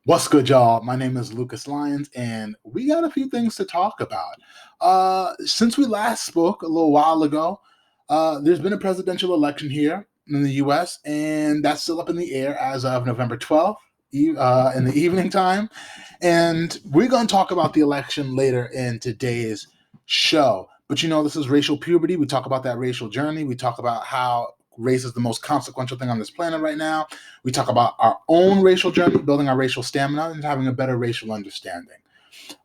What's good, y'all? My name is Lucas Lyons, and we got a few things to talk about. Since we last spoke a little while ago, there's been a presidential election here in the U.S., and that's still up in the air as of November 12th in the evening time. And we're going to talk about the election later in today's show. But this is racial puberty. We talk about that racial journey. We talk about how race is the most consequential thing on this planet right now. We talk about our own racial journey, building our racial stamina, and having a better racial understanding.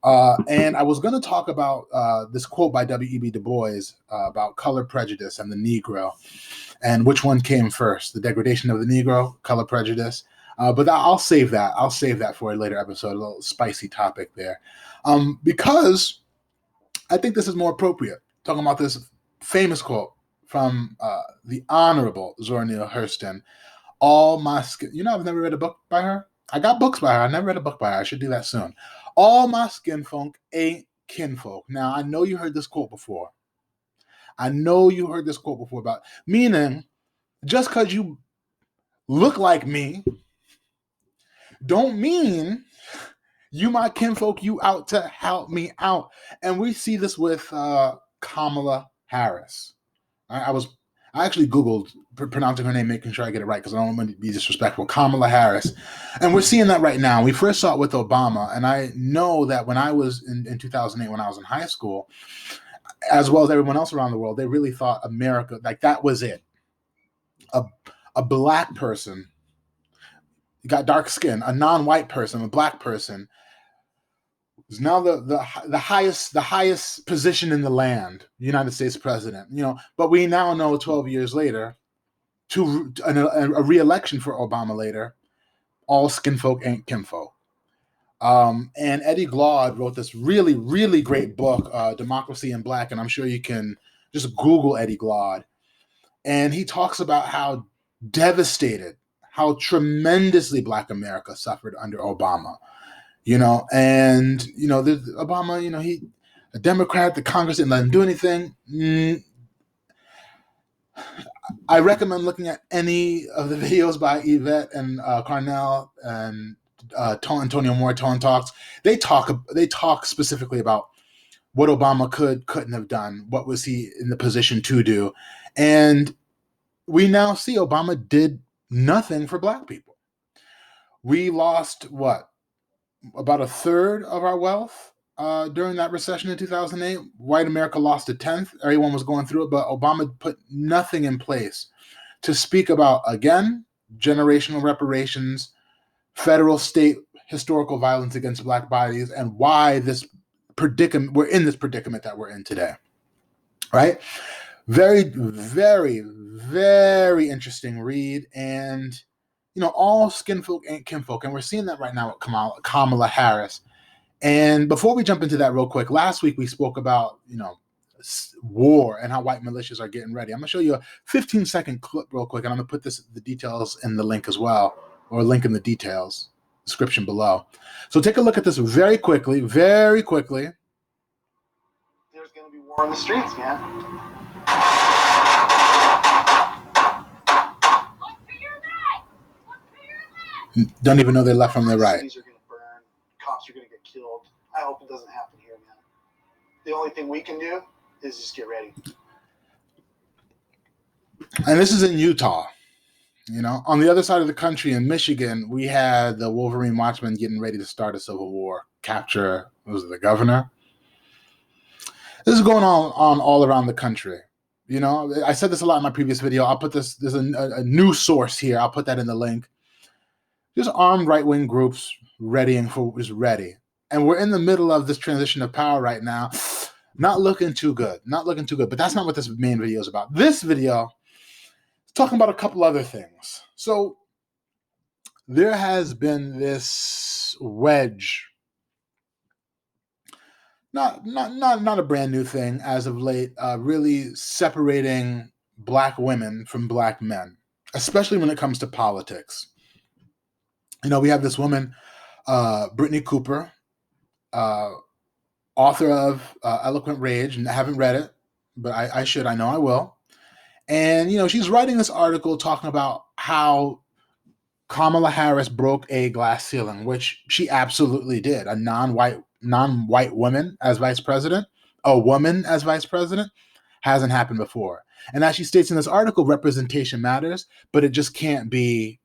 And I was going to talk about this quote by W.E.B. Du Bois about color prejudice and the Negro, and which one came first, the degradation of the Negro, color prejudice. But I'll save that. I'll save that for a later episode, a little spicy topic there. Because I think this is more appropriate, talking about this famous quote from the Honorable Zora Neale Hurston. All my skin, I've never read a book by her. I got books by her. I never read a book by her. I should do that soon. All my skinfolk ain't kinfolk. Now, I know you heard this quote before. About meaning just because you look like me don't mean you my kinfolk, you out to help me out. And we see this with Kamala Harris. I actually Googled pronouncing her name, making sure I get it right, because I don't want to be disrespectful. Kamala Harris. And we're seeing that right now. We first saw it with Obama. And I know that when I was in 2008, when I was in high school, as well as everyone else around the world, they really thought America, like that was it. A black person, you got dark skin, a non-white person, a black person, is now the highest position in the land, United States president. But we now know 12 years later, a re-election for Obama later, all skinfolk ain't kinfolk. And Eddie Glaude wrote this really, really great book, Democracy in Black, and I'm sure you can just Google Eddie Glaude. And he talks about how devastated, how tremendously Black America suffered under Obama. Obama, he a Democrat, the Congress didn't let him do anything. I recommend looking at any of the videos by Yvette and Carnell and Antonio Moore, ToneTalks. They talk specifically about what Obama couldn't have done. What was he in the position to do? And we now see Obama did nothing for Black people. We lost about a third of our wealth during that recession in 2008. White America lost a tenth. Everyone was going through it, but Obama put nothing in place to speak about, again, generational reparations, federal, state, historical violence against Black bodies, and why we're in this predicament that we're in today. Right? Very, very, very interesting read. And all skinfolk ain't kinfolk. And we're seeing that right now with Kamala Harris. And before we jump into that real quick, last week we spoke about, war and how white militias are getting ready. I'm going to show you a 15-second clip real quick, and I'm going to put the details in the link as well, or link in the details description below. So take a look at this very quickly. There's going to be war in the streets, man. Don't even know they left from their right. Cities are going to burn. Cops are going to get killed. I hope it doesn't happen here, man. The only thing we can do is just get ready. And this is in Utah. On the other side of the country in Michigan, we had the Wolverine Watchmen getting ready to start a civil war, capture, the governor. This is going on all around the country. I said this a lot in my previous video. I'll put this, there's a new source here. I'll put that in the link. Just armed right-wing groups ready. And we're in the middle of this transition of power right now. Not looking too good. But that's not what this main video is about. This video is talking about a couple other things. So there has been this wedge, not a brand new thing as of late, really separating Black women from Black men, especially when it comes to politics. We have this woman, Brittany Cooper, author of Eloquent Rage, and I haven't read it, but I should. I know I will. And, she's writing this article talking about how Kamala Harris broke a glass ceiling, which she absolutely did. A non-white woman as vice president, a woman as vice president, hasn't happened before. And as she states in this article, representation matters, but it just can't be,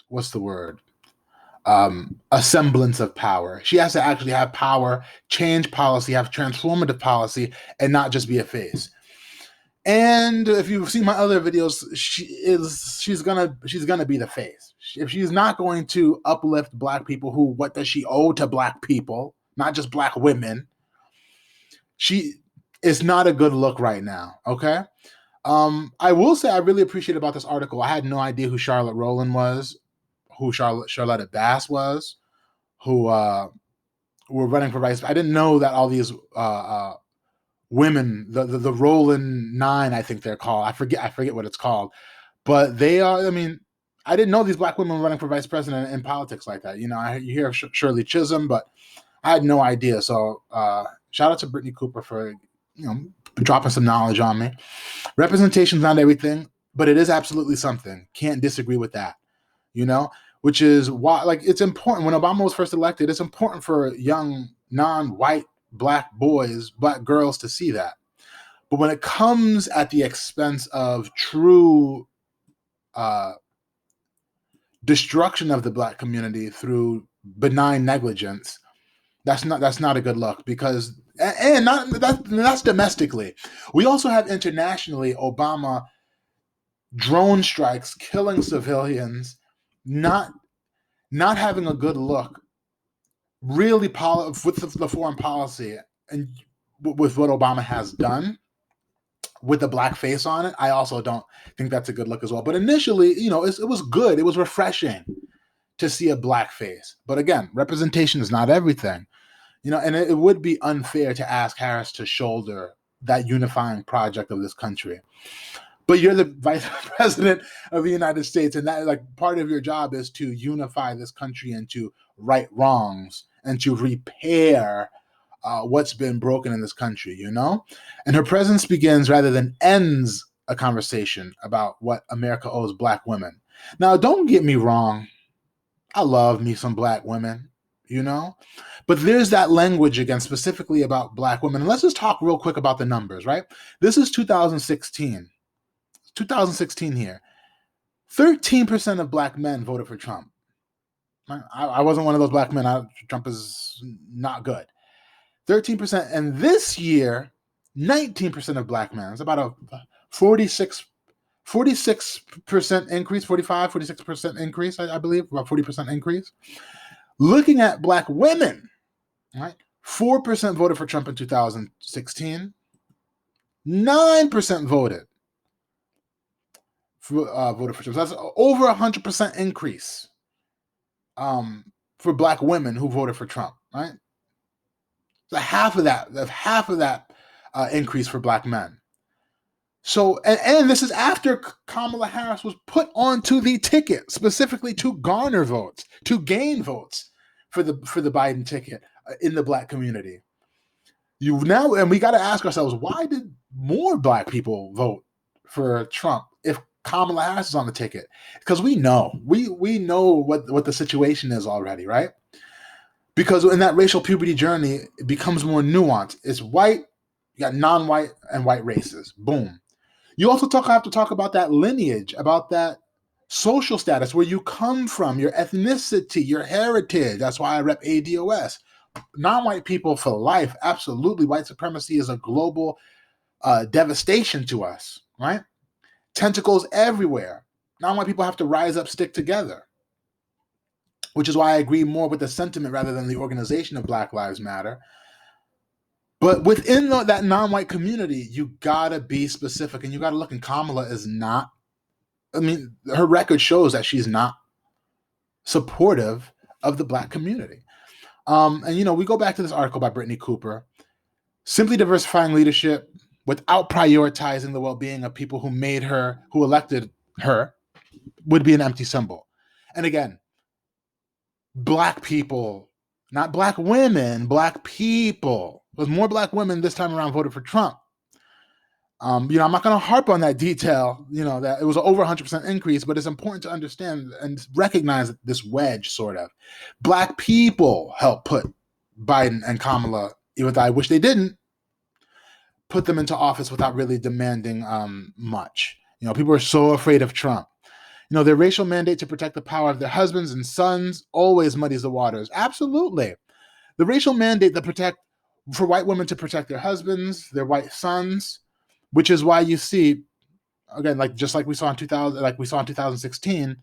what's the word? A semblance of power. She has to actually have power, change policy, have transformative policy, and not just be a face. And if you've seen my other videos, she's gonna be the face. If she's not going to uplift Black people, who, what does she owe to Black people, not just Black women? She is not a good look right now. Okay. I will say I really appreciate about this article. I had no idea who Charlotte Rowland was, who Charlotte Bass was, who were running for vice. I didn't know that all these women, the Roland Nine, I think they're called. I forget what it's called, but they are. I mean, I didn't know these Black women were running for vice president in politics like that. You know, you hear Shirley Chisholm, but I had no idea. So shout out to Brittany Cooper for, dropping some knowledge on me. Representation's not everything, but it is absolutely something. Can't disagree with that. Which is why, like, it's important. When Obama was first elected, it's important for young non-white Black boys, Black girls to see that. But when it comes at the expense of true destruction of the Black community through benign negligence, that's not a good look. Because, and that's domestically. We also have internationally Obama drone strikes, killing civilians, not having a good look, really with the foreign policy and with what Obama has done with the Black face on it. I also don't think that's a good look as well. But initially, it was good. It was refreshing to see a Black face. But again, representation is not everything. And it would be unfair to ask Harris to shoulder that unifying project of this country. But you're the vice president of the United States, and that, like, part of your job is to unify this country and to right wrongs and to repair what's been broken in this country, And her presence begins rather than ends a conversation about what America owes Black women. Now, don't get me wrong. I love me some Black women, But there's that language again, specifically about Black women. And let's just talk real quick about the numbers, right? This is 2016. 2016 here. 13% of Black men voted for Trump. I wasn't one of those Black men. Trump is not good. 13%. And this year, 19% of Black men. It's about a 46% increase, 46% increase, I believe, about 40% increase. Looking at Black women, right? 4% voted for Trump in 2016. 9% voted for Trump. So that's over 100% increase for Black women who voted for Trump, right? So half of that increase for Black men. So, and this is after Kamala Harris was put onto the ticket specifically to garner votes, to gain votes for the Biden ticket in the Black community. And we got to ask ourselves, why did more Black people vote for Trump if Kamala Harris is on the ticket? Because we know what the situation is already, right? Because in that racial puberty journey, it becomes more nuanced. It's white, you got non-white and white races. Boom. You also have to talk about that lineage, about that social status, where you come from, your ethnicity, your heritage. That's why I rep ADOS. Non-white people for life. Absolutely. White supremacy is a global devastation to us, right? Tentacles everywhere. Non-white people have to rise up, stick together. Which is why I agree more with the sentiment rather than the organization of Black Lives Matter. But within that non-white community, you gotta be specific, and you gotta look. And Kamala is not. I mean, her record shows that she's not supportive of the Black community. And we go back to this article by Brittany Cooper. Simply diversifying leadership without prioritizing the well-being of people who elected her, would be an empty symbol. And again, Black people, not Black women, Black people. Because more Black women this time around voted for Trump. I'm not going to harp on that detail, that it was an over 100% increase, but it's important to understand and recognize this wedge, sort of. Black people helped put Biden and Kamala, even though I wish they didn't, put them into office without really demanding much. People are so afraid of Trump. Their racial mandate to protect the power of their husbands and sons always muddies the waters. Absolutely. The racial mandate for white women to protect their husbands, their white sons, which is why you see, again, just like we saw in 2016,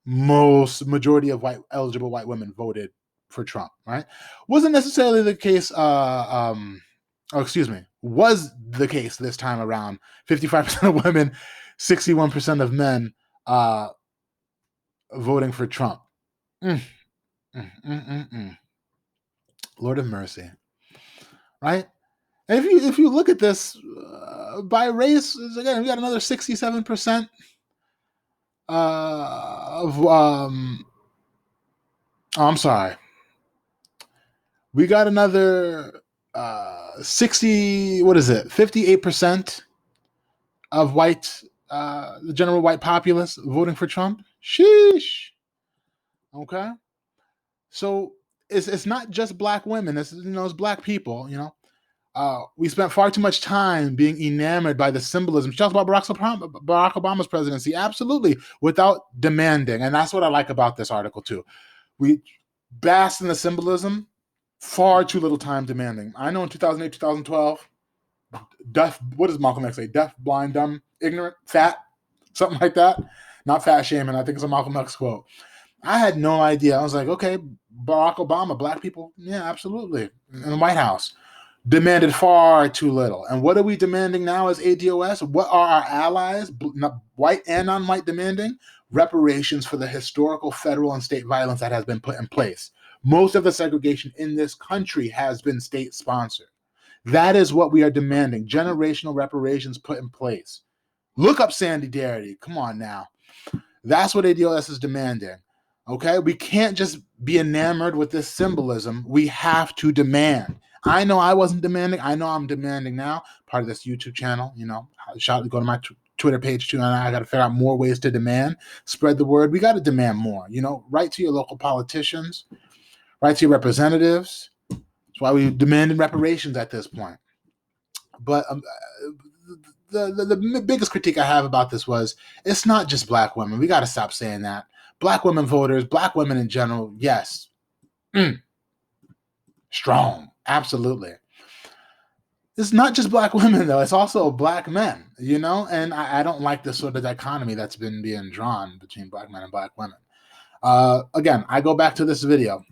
majority of eligible white women voted for Trump, right? Wasn't necessarily the case, was the case this time around. 55% of women, 61% of men voting for Trump. Lord of mercy, right? And if you look at this by race, again, we got another 67% I'm sorry. We got another 58% of the general white populace voting for Trump. Sheesh. Okay. So it's not just black women. It's black people. We spent far too much time being enamored by the symbolism. She talks about Barack Obama's presidency, absolutely, without demanding. And that's what I like about this article too. We bask in the symbolism, far too little time demanding. I know in 2008, 2012, deaf, what does Malcolm X say? Deaf, blind, dumb, ignorant, fat, something like that. Not fat shaming. I think it's a Malcolm X quote. I had no idea. I was like, okay, Barack Obama, black people, yeah, absolutely. In the White House, demanded far too little. And what are we demanding now as ADOS? What are our allies, white and non-white, demanding? Reparations for the historical federal and state violence that has been put in place. Most of the segregation in this country has been state-sponsored. That is what we are demanding. Generational reparations put in place. Look up Sandy Darity. Come on now. That's what ADOS is demanding. Okay? We can't just be enamored with this symbolism. We have to demand. I know I wasn't demanding. I know I'm demanding now. Part of this YouTube channel, go to my Twitter page too, and I got to figure out more ways to demand. Spread the word. We got to demand more. Write to your local politicians. Write to your representatives. That's why we demanded reparations at this point. But the biggest critique I have about this was it's not just black women. We got to stop saying that. Black women voters, black women in general, yes. Strong. Absolutely. It's not just black women, though. It's also black men, and I don't like this sort of dichotomy that's been being drawn between black men and black women. Again, I go back to this video.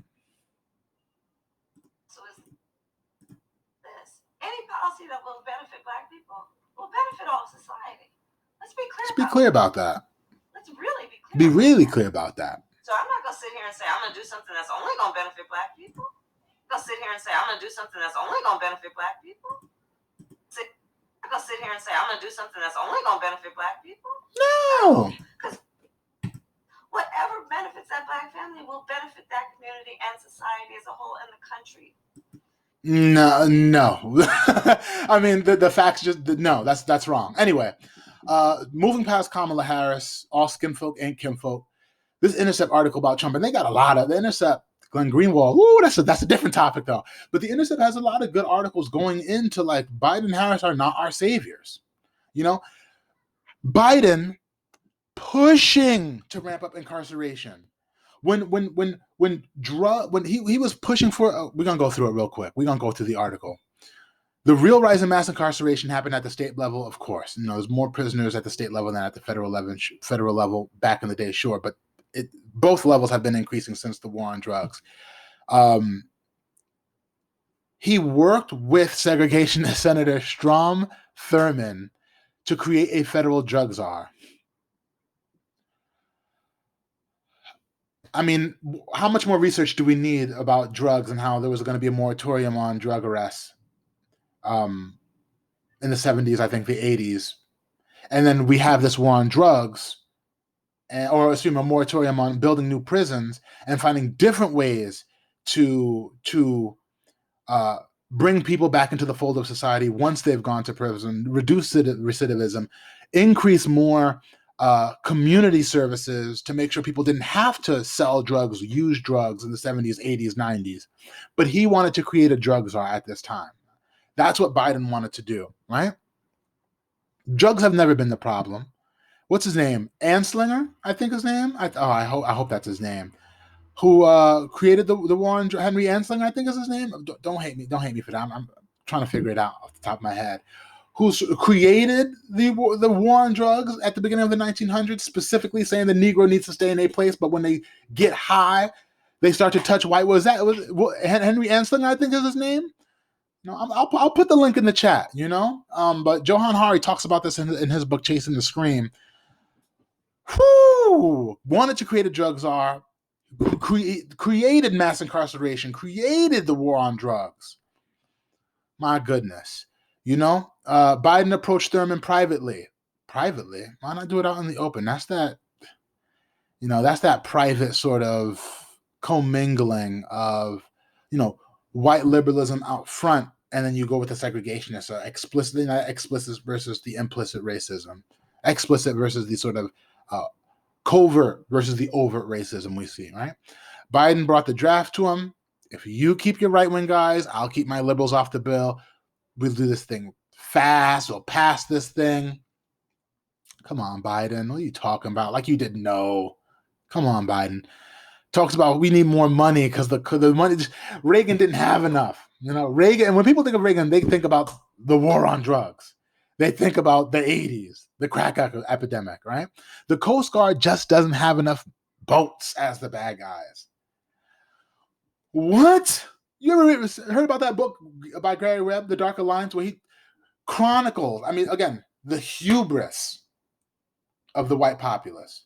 So is this any policy that will benefit black people will benefit all society? Let's be clear about that. Let's really be clear. Be really clear about that. So I'm not going to sit here and say I'm going to do something that's only going to benefit black people. I'm going to sit here and say I'm going to do something that's only going to benefit black people. I'm going to sit here and say I'm going to do something that's only going to benefit black people. No. Because whatever benefits that black family will benefit that community and society as a whole and the country. No. I mean, the facts no, that's wrong. Anyway, moving past Kamala Harris, all skinfolk ain't kinfolk. This Intercept article about Trump, and they got a lot of the Intercept. Glenn Greenwald, that's a different topic though. But the Intercept has a lot of good articles going into like Biden and Harris are not our saviors. Biden pushing to ramp up incarceration. When he was pushing for, we're gonna go through it real quick. We're gonna go through the article. The real rise in mass incarceration happened at the state level, of course. There's more prisoners at the state level than at the federal level back in the day, sure, but both levels have been increasing since the war on drugs. He worked with segregationist Senator Strom Thurmond to create a federal drug czar. I mean, how much more research do we need about drugs and how there was going to be a moratorium on drug arrests in the 70s, I think the 80s. And then we have this war on drugs, or a moratorium on building new prisons and finding different ways to bring people back into the fold of society once they've gone to prison, reduce recidivism, increase more community services to make sure people didn't have to sell drugs, use drugs in the 70s, 80s, 90s. But he wanted to create a drug czar at this time. That's what Biden wanted to do, right? Drugs have never been the problem. What's his name? Anslinger, I think his name. I hope that's his name. Who created the war on Henry Anslinger, I think is his name. Don't hate me. Don't hate me for that. I'm trying to figure it out off the top of my head. Who created the war on drugs at the beginning of the 1900s, specifically saying the Negro needs to stay in a place, but when they get high, they start to touch white. Was that Henry Anslinger? I think is his name. No, I'll put the link in the chat. But Johan Hari talks about this in his book Chasing the Scream. Wanted to create a drug czar. Created mass incarceration, created the war on drugs. My goodness. Biden approached Thurman privately. Privately? Why not do it out in the open? That's that private sort of commingling of, white liberalism out front, and then you go with the segregationists, so explicitly, not explicit versus the implicit racism. Explicit versus the sort of covert versus the overt racism we see, right? Biden brought the draft to him. If you keep your right-wing guys, I'll keep my liberals off the bill. We'll do this thing fast. We'll pass this thing. Come on, Biden. What are you talking about? Like you didn't know. Come on, Biden. Talks about we need more money because the money, Reagan didn't have enough. Reagan, and when people think of Reagan, they think about the war on drugs. They think about the 80s, the crack epidemic, right? The Coast Guard just doesn't have enough boats as the bad guys. What? You ever heard about that book by Gary Webb, The Dark Alliance, where he chronicles, again, the hubris of the white populace.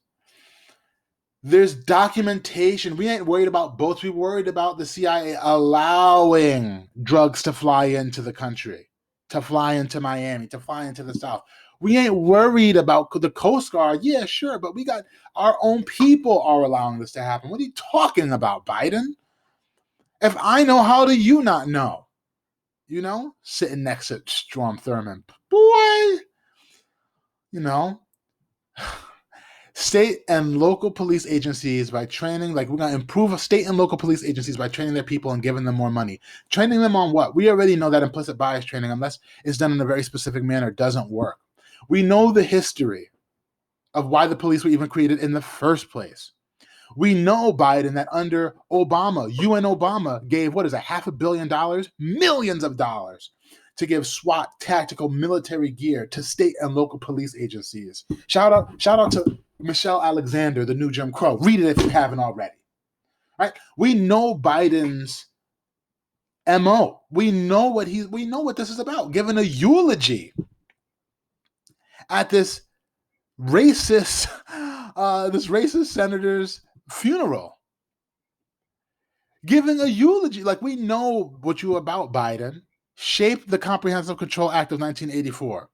There's documentation. We ain't worried about boats. We're worried about the CIA allowing drugs to fly into the country, to fly into Miami, to fly into the South. We ain't worried about the Coast Guard. Yeah, sure, but we got our own people are allowing this to happen. What are you talking about, Biden? If I know, how do you not know? Sitting next to Strom Thurmond. Boy, state and local police agencies by training, we're going to improve state and local police agencies by training their people and giving them more money. Training them on what? We already know that implicit bias training, unless it's done in a very specific manner, doesn't work. We know the history of why the police were even created in the first place. We know, Biden, that under Obama, you and Obama gave, $500 million, millions of dollars to give SWAT tactical military gear to state and local police agencies. Shout out to Michelle Alexander, the new Jim Crow. Read it if you haven't already. Right? We know Biden's MO. We know what this is about. Giving a eulogy at this racist senator's funeral. Giving a eulogy. We know what you're about, Biden. Shaped the Comprehensive Control Act of 1984.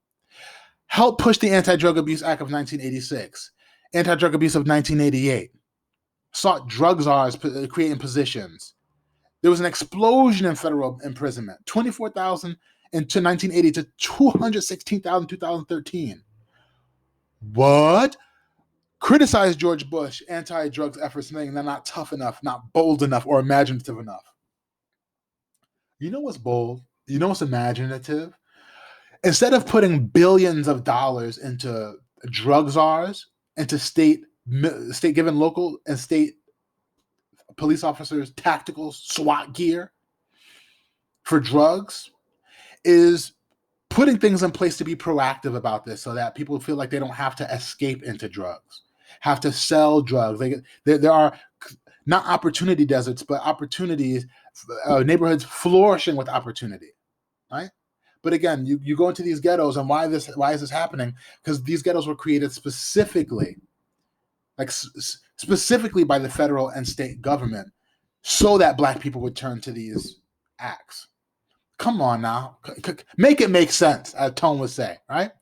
Helped push the Anti-Drug Abuse Act of 1986. Anti-Drug Abuse of 1988. Sought drug czars creating positions. There was an explosion in federal imprisonment. 24,000 in 1980 to 216,000 in 2013. What? Criticized George Bush anti-drugs efforts, saying they're not tough enough, not bold enough, or imaginative enough. You know what's bold? You know what's imaginative? Instead of putting billions of dollars into drug czars, into state given local and state police officers tactical SWAT gear for drugs, is putting things in place to be proactive about this so that people feel like they don't have to escape into drugs, have to sell drugs. There are not opportunity deserts, but opportunities, neighborhoods flourishing with opportunity, right? But again, you go into these ghettos, and why is this happening? Because these ghettos were created specifically by the federal and state government so that Black people would turn to these acts. Come on now. Make it make sense, as Tone would say, right?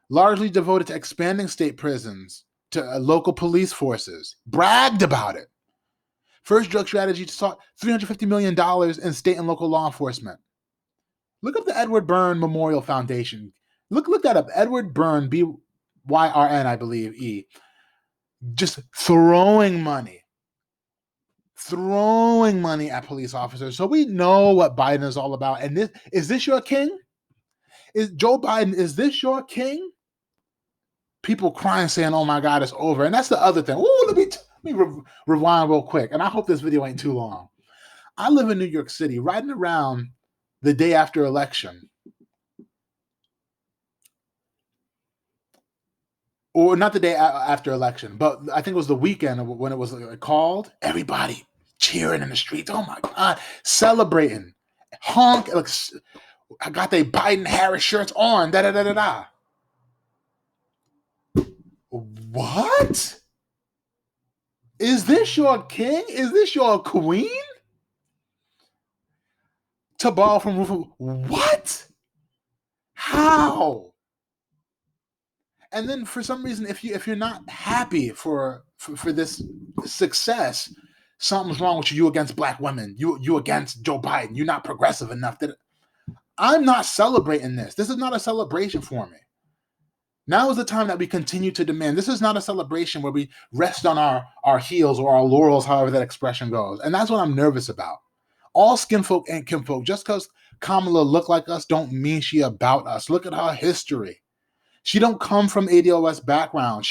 Largely devoted to expanding state prisons, to local police forces. Bragged about it. First drug strategy sought $350 million in state and local law enforcement. Look up the Edward Byrne Memorial Foundation. Look that up. Edward Byrne, Byrn, I believe, E. Just throwing money at police officers. So we know what Biden is all about. And is this your king? Is Joe Biden, is this your king? People crying saying, oh my God, it's over. And that's the other thing. Ooh, let me rewind real quick. And I hope this video ain't too long. I live in New York City, riding around the day after election. Or not the day after election, but I think it was the weekend when it was called. Everybody cheering in the streets. Oh my God, celebrating, honk. I got their Biden Harris shirts on. Da da da da da. What? Is this your king? Is this your queen? To borrow from Rufus? What? How? And then for some reason, if you're not happy for this success, something's wrong with you. You against black women. You against Joe Biden. You're not progressive enough. I'm not celebrating this. This is not a celebration for me. Now is the time that we continue to demand. This is not a celebration where we rest on our heels or our laurels, however that expression goes. And that's what I'm nervous about. All skinfolk ain't kinfolk. Just because Kamala look like us don't mean she about us. Look at her history. She don't come from ADOS background.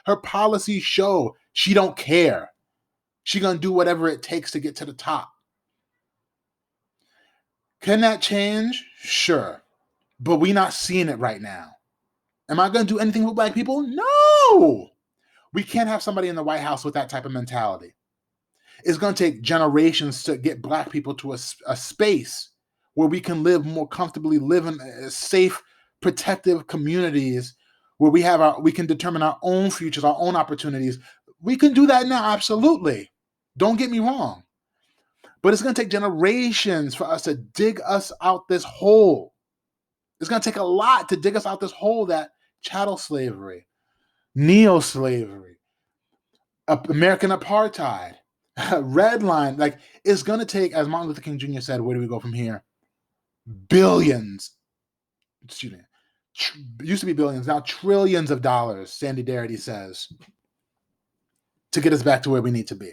Her policies show she don't care. She gonna do whatever it takes to get to the top. Can that change? Sure. But we not seeing it right now. Am I gonna do anything for black people? No. We can't have somebody in the White House with that type of mentality. It's gonna take generations to get black people to a space where we can live more comfortably, live in safe, protective communities where we can determine our own futures, our own opportunities. We can do that now, absolutely. Don't get me wrong. But it's going to take generations for us to dig us out this hole. It's going to take a lot to dig us out this hole that chattel slavery, neo-slavery, American apartheid, red line, like it's going to take, as Martin Luther King Jr. said, where do we go from here? Billions. Excuse me. Used to be billions, now trillions of dollars, Sandy Darity says, to get us back to where we need to be.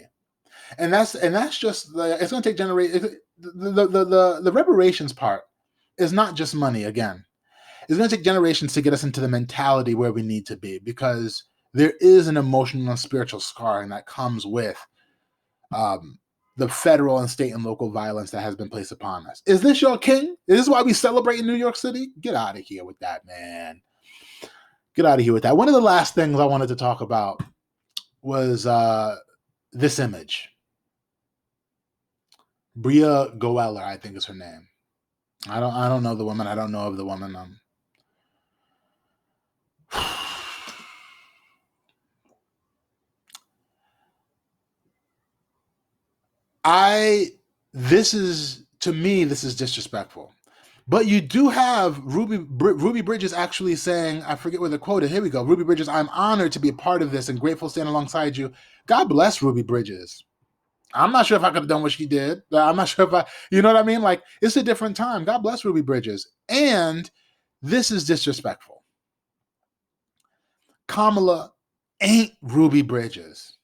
And that's just it's going to take generations. The reparations part is not just money. Again, it's going to take generations to get us into the mentality where we need to be, because there is an emotional and spiritual scarring that comes with the federal and state and local violence that has been placed upon us. Is this your king? Is this why we celebrate in New York City? Get out of here with that, man. Get out of here with that. One of the last things I wanted to talk about was this image. Bria Goeller, I think is her name. I don't know the woman. I don't know of the woman. This is disrespectful. But you do have Ruby Bridges actually saying, I forget where the quote is. Here we go. Ruby Bridges, I'm honored to be a part of this and grateful to stand alongside you. God bless Ruby Bridges. I'm not sure if I could have done what she did. I'm not sure if you know what I mean? Like, it's a different time. God bless Ruby Bridges. And this is disrespectful. Kamala ain't Ruby Bridges.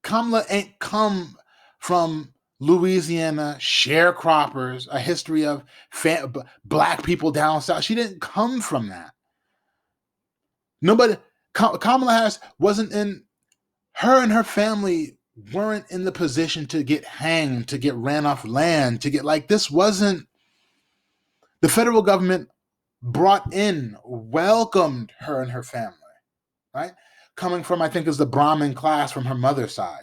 Kamala ain't come from Louisiana, sharecroppers, a history of black people down south. She didn't come from that. Kamala Harris wasn't in, her and her family weren't in the position to get hanged, to get ran off land, to get this wasn't, the federal government welcomed her and her family, right? Coming from, I think, is the Brahmin class from her mother's side,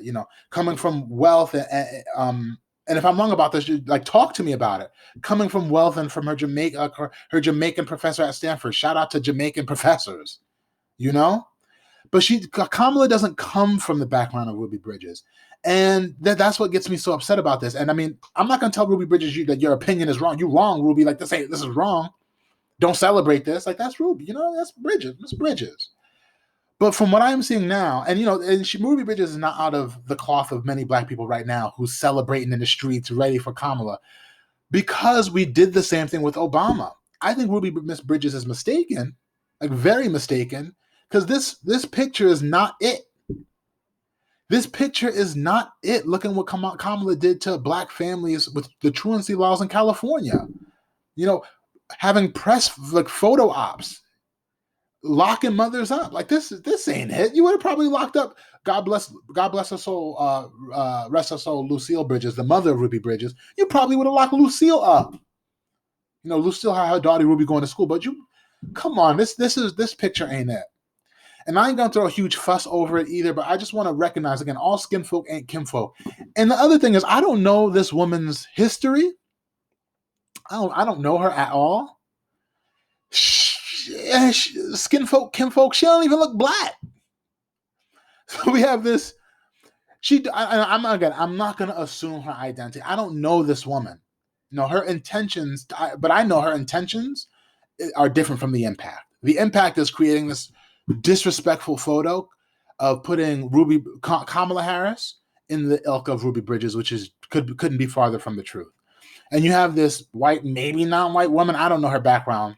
coming from wealth. And if I'm wrong about this, talk to me about it. Coming from wealth and from her Jamaican professor at Stanford. Shout out to Jamaican professors, But Kamala doesn't come from the background of Ruby Bridges. And that's what gets me so upset about this. And I mean, I'm not going to tell Ruby Bridges that your opinion is wrong. You're wrong, Ruby. This is wrong. Don't celebrate this. That's Ruby. That's Bridges. Miss Bridges. But from what I'm seeing now, and Ruby Bridges is not out of the cloth of many black people right now who's celebrating in the streets, ready for Kamala. because we did the same thing with Obama. I think Ruby Miss Bridges is mistaken, like very mistaken, because this picture is not it. This picture is not it. Look at what Kamala did to black families with the truancy laws in California. You know, having press like photo ops, locking mothers up. Like this ain't it. You would have probably locked up. God bless her soul. Rest her soul, Lucille Bridges, the mother of Ruby Bridges. You probably would have locked Lucille up. You know, Lucille had her daughter Ruby going to school, but come on, this picture ain't it. And I ain't gonna throw a huge fuss over it either, but I just want to recognize again, all skin folk ain't kinfolk. And the other thing is, I don't know this woman's history. I don't know her at all. Skin folk, kinfolk, she don't even look black. So we have this. I'm not gonna assume her identity. I don't know this woman. You know her intentions, but I know her intentions are different from the impact. The impact is creating this disrespectful photo of putting Kamala Harris in the ilk of Ruby Bridges, which couldn't be farther from the truth. And you have this white, maybe non-white woman, I don't know her background,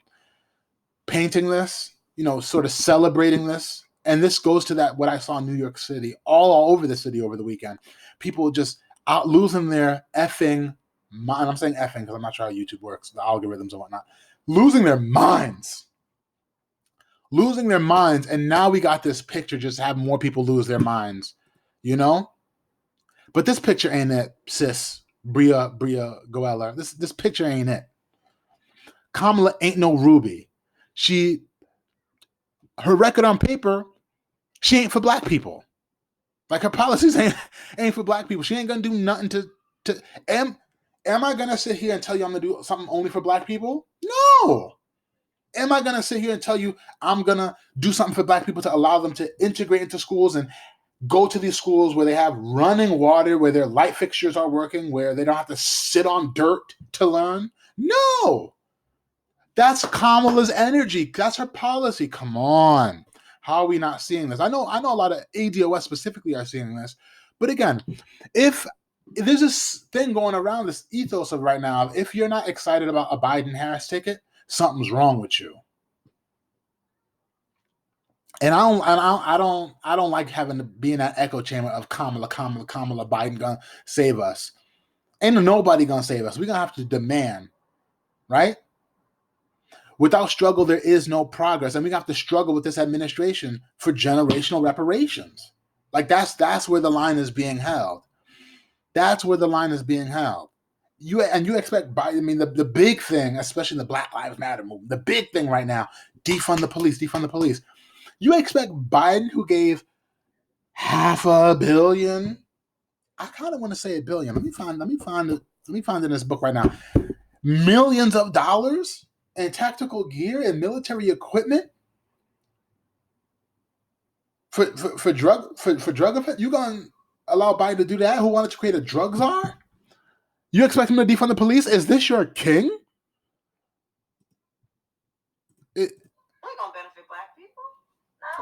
painting this, you know, sort of celebrating this. And this goes to that what I saw in New York City, all over the city over the weekend. People just out losing their effing mind. I'm saying effing because I'm not sure how YouTube works, the algorithms and whatnot. Losing their minds. And now we got this picture just having more people lose their minds, you know? But this picture ain't it, sis, Bria Goeller. This picture ain't it. Kamala ain't no Ruby. Her record on paper, she ain't for black people. Like her policies ain't for black people. She ain't gonna do nothing to am I gonna sit here and tell you I'm gonna do something only for black people? No. Am I gonna sit here and tell you I'm gonna do something for black people to allow them to integrate into schools and go to these schools where they have running water, where their light fixtures are working, where they don't have to sit on dirt to learn? No. That's Kamala's energy. That's her policy. Come on. How are we not seeing this? I know a lot of ADOS specifically are seeing this. But again, if there's this thing going around, this ethos of right now, if you're not excited about a Biden-Harris ticket, something's wrong with you. And I don't like having to be in that echo chamber of Kamala, Biden gonna save us. Ain't nobody gonna save us. We're gonna have to demand, right? Without struggle, there is no progress. And we have to struggle with this administration for generational reparations. Like that's where the line is being held. That's where the line is being held. You expect Biden, I mean, the big thing, especially in the Black Lives Matter movement, the big thing right now, defund the police. You expect Biden, who gave $500 million, I kind of want to say $1 billion. Let me find it in this book right now. Millions of dollars in tactical gear and military equipment for drug offense. You gonna allow Biden to do that? Who wanted to create a drug czar? You expect him to defund the police? Is this your king? We're gonna benefit black people.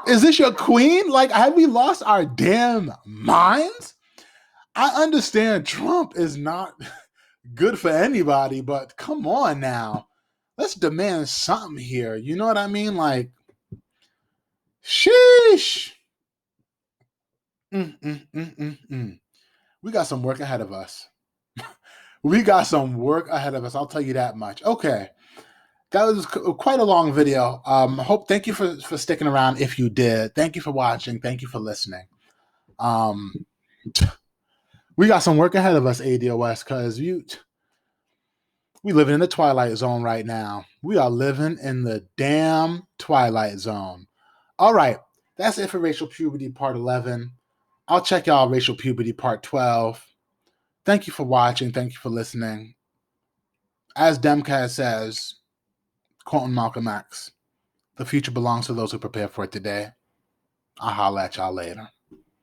No. Is this your queen? Like, have we lost our damn minds? I understand Trump is not good for anybody, but come on now. Let's demand something here. You know what I mean? Like, sheesh. We got some work ahead of us. I'll tell you that much. Okay. That was quite a long video. Thank you for sticking around if you did. Thank you for watching. Thank you for listening. We got some work ahead of us, ADOS, because we living in the twilight zone right now. We are living in the damn twilight zone. All right. That's it for Racial Puberty Part 11. I'll check y'all Racial Puberty Part 12. Thank you for watching. Thank you for listening. As Demcast says, quoting Malcolm X, the future belongs to those who prepare for it today. I'll holler at y'all later.